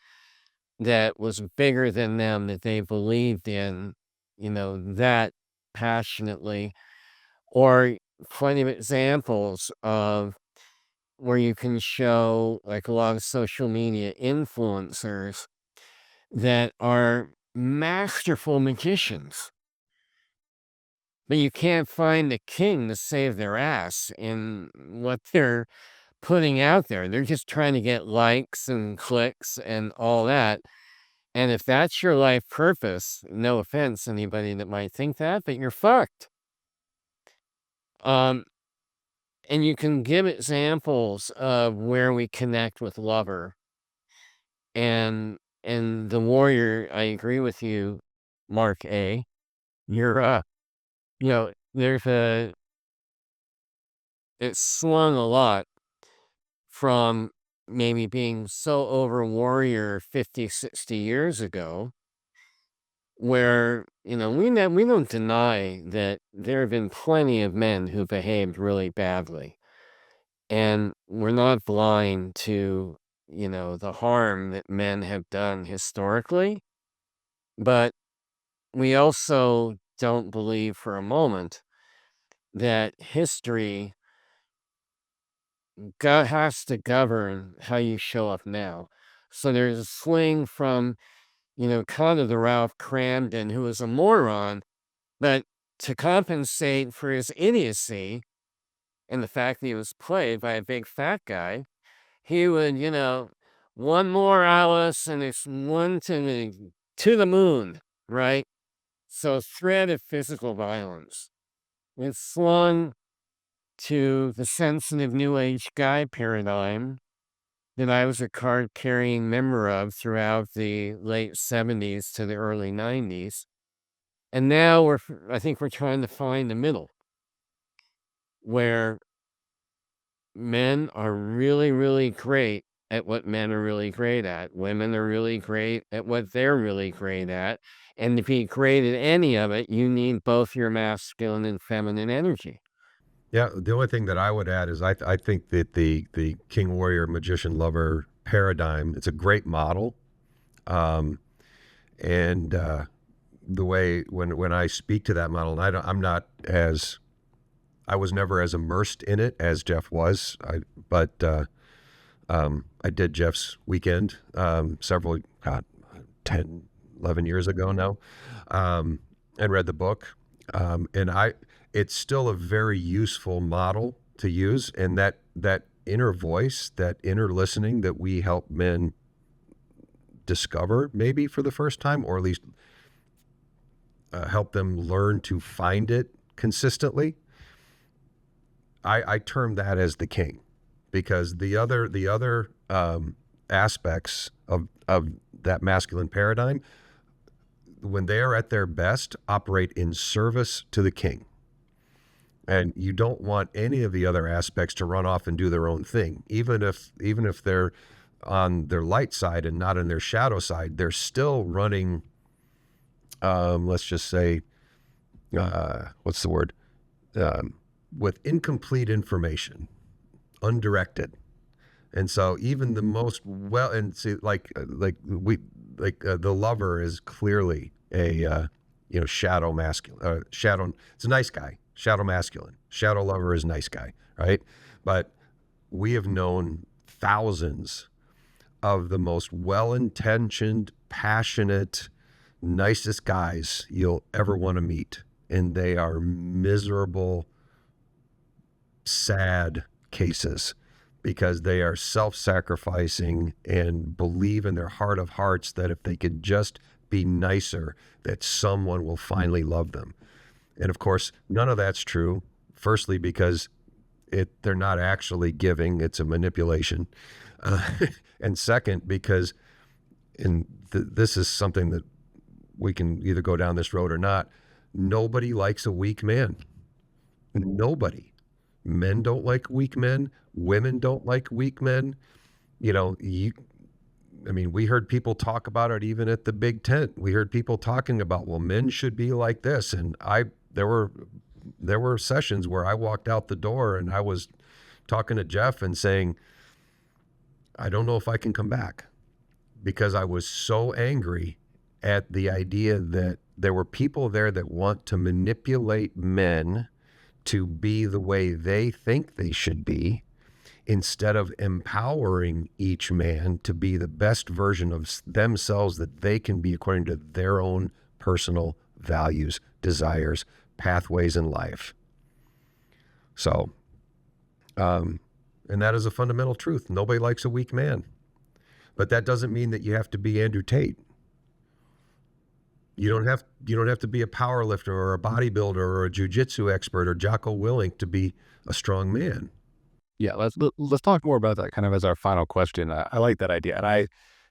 that was bigger than them, that they believed in, that passionately. Or plenty of examples of where you can show, like, a lot of social media influencers that are masterful magicians, but you can't find a king to save their ass in what they're putting out there. They're just trying to get likes and clicks and all that. And if that's your life purpose, no offense, anybody that might think that, but you're fucked. And you can give examples of where we connect with lover and the warrior. I agree with you, Mark A. You're there's it's swung a lot from maybe being so over warrior 50, 60 years ago, where, we don't deny that there have been plenty of men who behaved really badly. And we're not blind to, the harm that men have done historically. But we also don't believe for a moment that history has to govern how you show up now. So there's a swing from, kind of the Ralph Cramden, who was a moron, but to compensate for his idiocy and the fact that he was played by a big fat guy, he would, one more Alice and it's one to the moon, right? So threat of physical violence. It's slung to the sensitive New Age guy paradigm that I was a card-carrying member of throughout the late 70s to the early 90s. And now I think we're trying to find the middle, where men are really, really great at what men are really great at. Women are really great at what they're really great at. And to be great at any of it, you need both your masculine and feminine energy. Yeah, the only thing that I would add is I think that the king, warrior, magician, lover paradigm, it's a great model. And the way when I speak to that model, and I was never as immersed in it as Geoff was. But I did Geoff's weekend several, 10, 11 years ago now, and read the book. It's still a very useful model to use, and that inner voice, that inner listening that we help men discover maybe for the first time, or at least help them learn to find it consistently. I term that as the king, because the other aspects of that masculine paradigm, when they are at their best, operate in service to the king. And you don't want any of the other aspects to run off and do their own thing, even if they're on their light side and not on their shadow side, they're still running, let's just say, what's the word? With incomplete information, undirected. And so even the most and see, the lover is clearly a, shadow masculine, shadow. It's a nice guy, shadow masculine. Shadow lover is nice guy, right? But we have known thousands of the most well-intentioned, passionate, nicest guys you'll ever want to meet. And they are miserable, sad cases because they are self-sacrificing and believe in their heart of hearts that if they could just be nicer, that someone will finally love them. And of course, none of that's true. Firstly, because they're not actually giving, it's a manipulation. And second, because this is something that we can either go down this road or not. Nobody likes a weak man. Nobody. Men don't like weak men. Women don't like weak men. We heard people talk about it even at the big tent. We heard people talking about, well, men should be like this. And there were sessions where I walked out the door and I was talking to Geoff and saying, I don't know if I can come back, because I was so angry at the idea that there were people there that want to manipulate men to be the way they think they should be, instead of empowering each man to be the best version of themselves that they can be according to their own personal values, desires, pathways in life. So, and that is a fundamental truth. Nobody likes a weak man. But that doesn't mean that you have to be Andrew Tate. You don't have to be a power lifter or a bodybuilder or a jiu-jitsu expert or Jocko Willink to be a strong man. Yeah, let's talk more about that kind of as our final question. I like that idea, and I had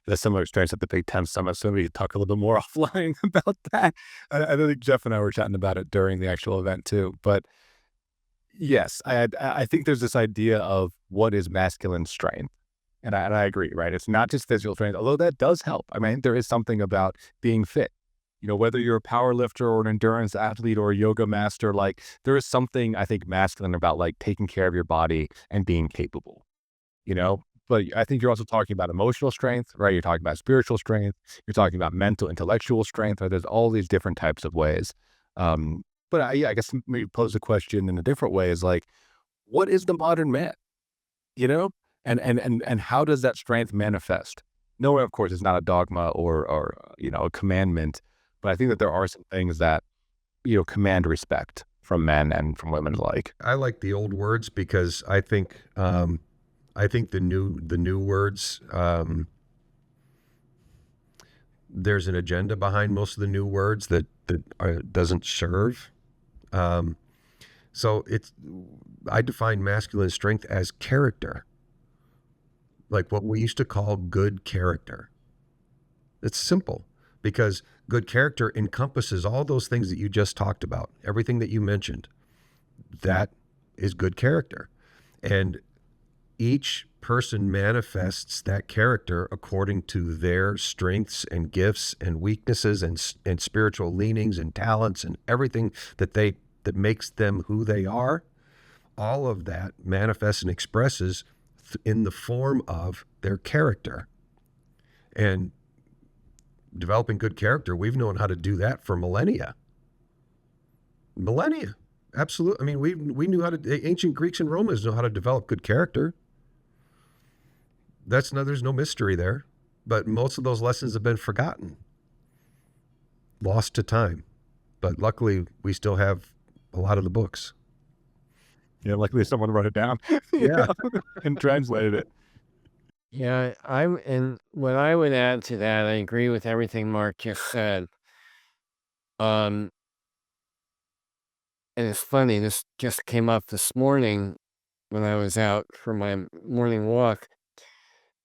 a similar experience at the Big Ten Summit, so we could talk a little bit more offline about that. I think Geoff and I were chatting about it during the actual event too. But yes, I think there's this idea of what is masculine strength. And I agree, right? It's not just physical strength, although that does help. I mean, there is something about being fit. Whether you're a power lifter or an endurance athlete or a yoga master, like there is something, I think, masculine about like taking care of your body and being capable, But I think you're also talking about emotional strength, right? You're talking about spiritual strength. You're talking about mental, intellectual strength, right? There's all these different types of ways. But I guess maybe pose the question in a different way is like, what is the modern man? And how does that strength manifest? No, of course, it's not a dogma or a commandment, but I think that there are some things that command respect from men and from women alike. I like the old words because I think the new words, there's an agenda behind most of the new words that doesn't serve. So I define masculine strength as character, like what we used to call good character. It's simple, because good character encompasses all those things that you just talked about, everything that you mentioned. That is good character. And each person manifests that character according to their strengths and gifts and weaknesses and spiritual leanings and talents and everything that makes them who they are. All of that manifests and expresses in the form of their character. And developing good character, we've known how to do that for millennia. Absolutely. I mean, we knew how to, ancient Greeks and Romans know how to develop good character. There's no mystery there, but most of those lessons have been forgotten, lost to time. But luckily, we still have a lot of the books. Yeah, luckily someone wrote it down. Yeah. And translated it. Yeah, and what I would add to that, I agree with everything Marc just said. And it's funny, this just came up this morning when I was out for my morning walk,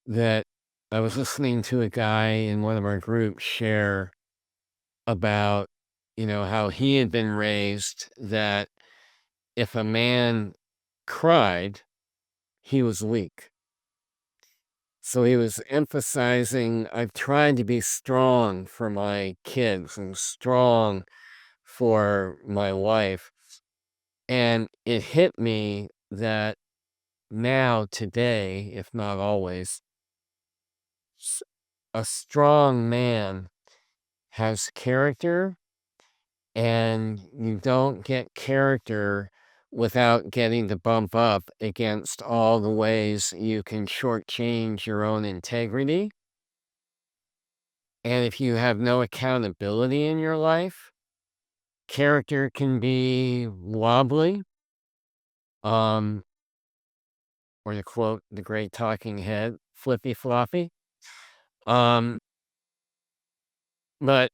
that I was listening to a guy in one of our groups share about, how he had been raised that if a man cried, he was weak. So he was emphasizing, I've tried to be strong for my kids and strong for my wife. And it hit me that now, today, if not always, a strong man has character, and you don't get character without getting to bump up against all the ways you can shortchange your own integrity. And if you have no accountability in your life, character can be wobbly. Um, or to quote the great talking head, flippy floppy. Um, but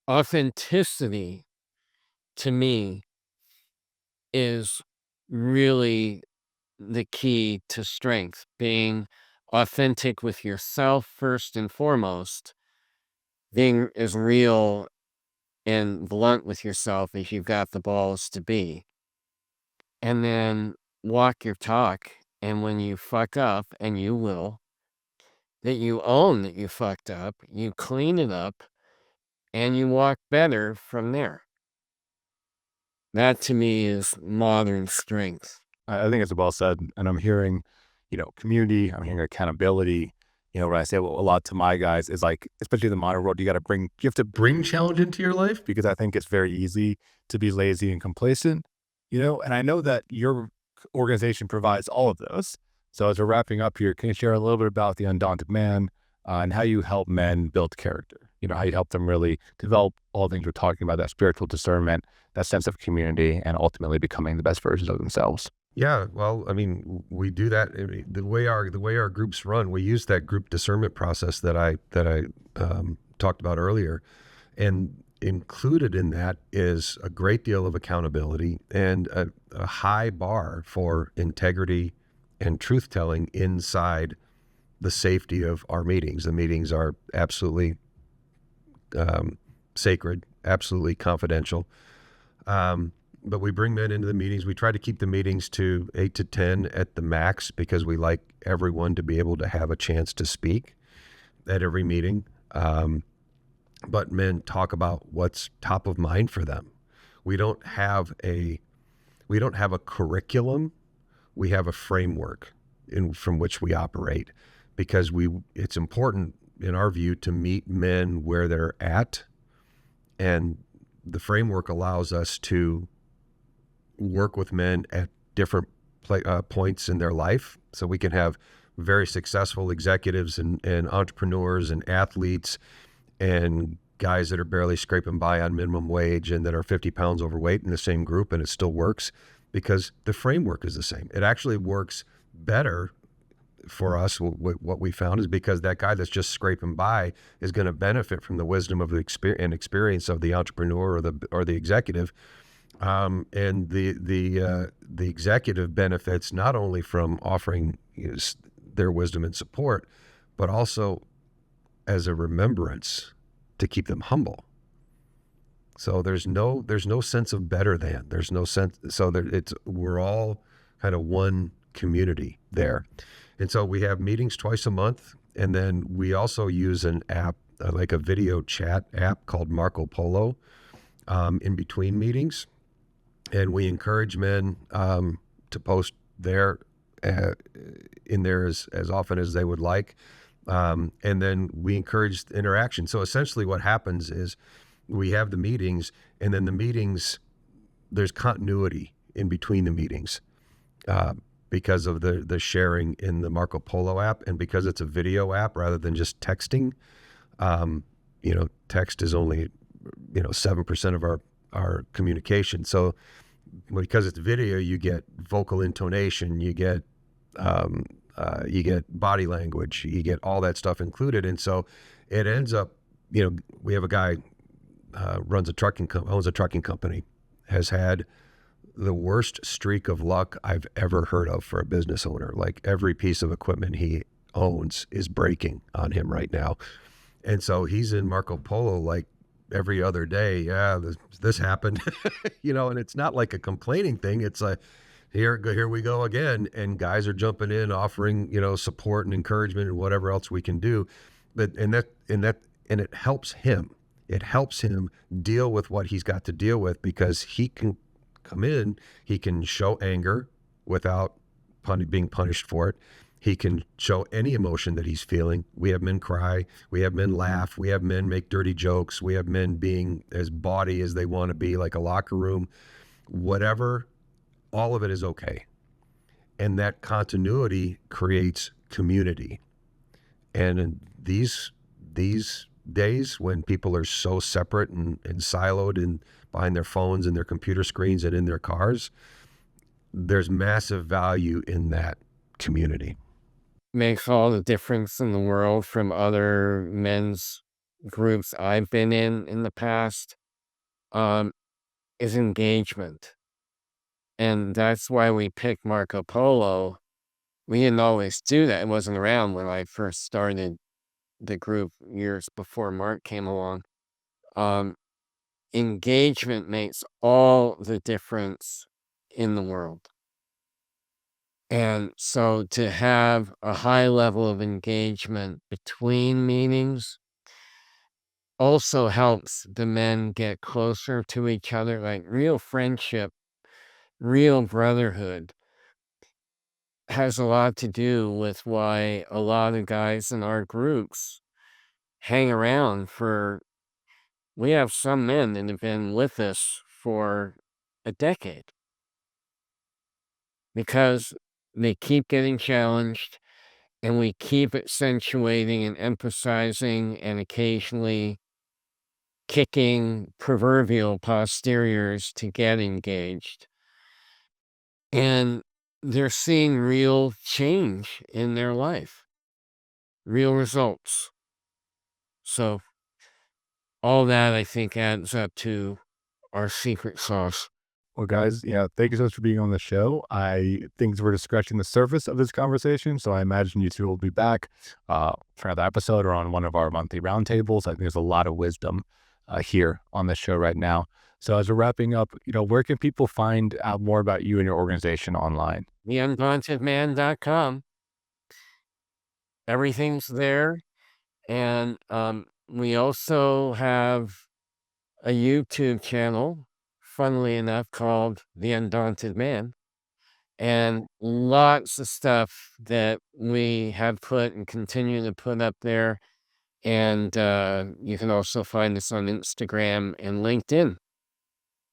authenticity to me is really the key to strength, being authentic with yourself first and foremost, being as real and blunt with yourself as you've got the balls to be, and then walk your talk. And when you fuck up, and you will, that you own that you fucked up, you clean it up, and you walk better from there. That to me is modern strength. I think it's well said. And I'm hearing, community, I'm hearing accountability. What I say a lot to my guys is like, especially in the modern world, you have to bring challenge into your life, because I think it's very easy to be lazy and complacent, and I know that your organization provides all of those. So as we're wrapping up here, can you share a little bit about the Undaunted Man and how you help men build character? How you help them really develop all the things we're talking about, that spiritual discernment, that sense of community, and ultimately becoming the best versions of themselves. Yeah, well, I mean, we do that. I mean, the way our groups run, we use that group discernment process that I talked about earlier, and included in that is a great deal of accountability and a high bar for integrity and truth telling inside the safety of our meetings. The meetings are absolutely sacred, absolutely confidential. But we bring men into the meetings. We try to keep the meetings to 8 to 10 at the max, because we like everyone to be able to have a chance to speak at every meeting. But men talk about what's top of mind for them. We don't have a curriculum. We have a framework from which we operate, because it's important in our view to meet men where they're at, and the framework allows us to work with men at different points in their life. So we can have very successful executives and entrepreneurs and athletes and guys that are barely scraping by on minimum wage and that are 50 pounds overweight in the same group, and it still works because the framework is the same. It actually works better for us. What we found is because that guy that's just scraping by is going to benefit from the wisdom of the experience of the entrepreneur or the executive. And the executive benefits not only from offering their wisdom and support, but also as a remembrance to keep them humble. So there's no sense of better than. There's no sense. So we're all kind of one community there. And so we have meetings twice a month, and then we also use an app, like a video chat app called Marco Polo, in between meetings. And we encourage men to post there in there as often as they would like. And then we encourage interaction. So essentially what happens is we have the meetings, and then the meetings, there's continuity in between the meetings because of the sharing in the Marco Polo app, and because it's a video app rather than just texting. Text is only 7% of our communication. So because it's video, you get vocal intonation, you get body language, you get all that stuff included. And so it ends up, we have a guy owns a trucking company, has had the worst streak of luck I've ever heard of for a business owner. Like every piece of equipment he owns is breaking on him right now. And so he's in Marco Polo like every other day. Yeah, this happened, and it's not like a complaining thing. It's here we go again. And guys are jumping in, offering, support and encouragement and whatever else we can do. But, and it helps him. It helps him deal with what he's got to deal with, because he can come in, he can show anger without being punished for it. He can show any emotion that he's feeling. We have men cry. We have men laugh. We have men make dirty jokes. We have men being as bawdy as they want to be, like a locker room. Whatever, all of it is okay. And that continuity creates community. And in these days when people are so separate and siloed and behind their phones and their computer screens and in their cars, there's massive value in that community. Makes all the difference in the world from other men's groups I've been in the past, is engagement. And that's why we picked Marco Polo. We didn't always do that. It wasn't around when I first started the group years before Mark came along. Engagement makes all the difference in the world. And so to have a high level of engagement between meetings also helps the men get closer to each other, like real friendship, real brotherhood has a lot to do with why a lot of guys in our groups hang around we have some men that have been with us for a decade because they keep getting challenged, and we keep accentuating and emphasizing and occasionally kicking proverbial posteriors to get engaged. And they're seeing real change in their life, real results. So all that, I think, adds up to our secret sauce. Well, guys, thank you so much for being on the show. I think we're just scratching the surface of this conversation, so I imagine you two will be back for another episode or on one of our monthly roundtables. I think there's a lot of wisdom here on the show right now. So as we're wrapping up, where can people find out more about you and your organization online? Undaunted.man.com. Everything's there. And we also have a YouTube channel, funnily enough, called The Undaunted Man, and lots of stuff that we have put and continue to put up there. And you can also find us on Instagram and LinkedIn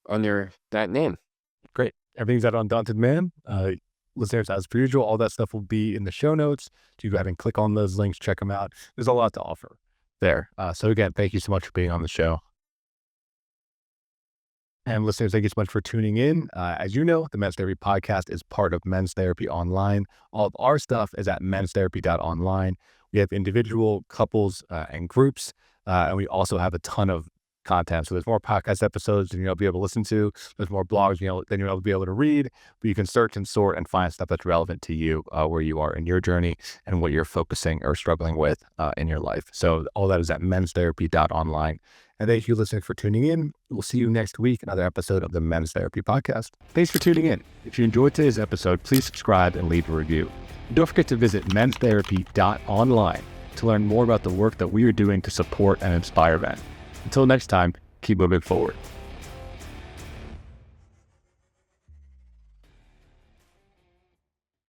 under that name. Great. Everything's at Undaunted Man. Listeners, as per usual, all that stuff will be in the show notes. So you go ahead and click on those links, check them out. There's a lot to offer there. So again, thank you so much for being on the show. And listeners, thank you so much for tuning in. As you know, the Men's Therapy Podcast is part of Men's Therapy Online. All of our stuff is at menstherapy.online. We have individual, couples, and groups, and we also have a ton of content. So there's more podcast episodes than you'll be able to listen to. There's more blogs than you'll be able to read, but you can search and sort and find stuff that's relevant to you, where you are in your journey and what you're focusing or struggling with in your life. So all that is at menstherapy.online. And thank you, listeners, for tuning in. We'll see you next week, another episode of the Men's Therapy Podcast. Thanks for tuning in. If you enjoyed today's episode, please subscribe and leave a review. And don't forget to visit menstherapy.online to learn more about the work that we are doing to support and inspire men. Until next time, keep moving forward.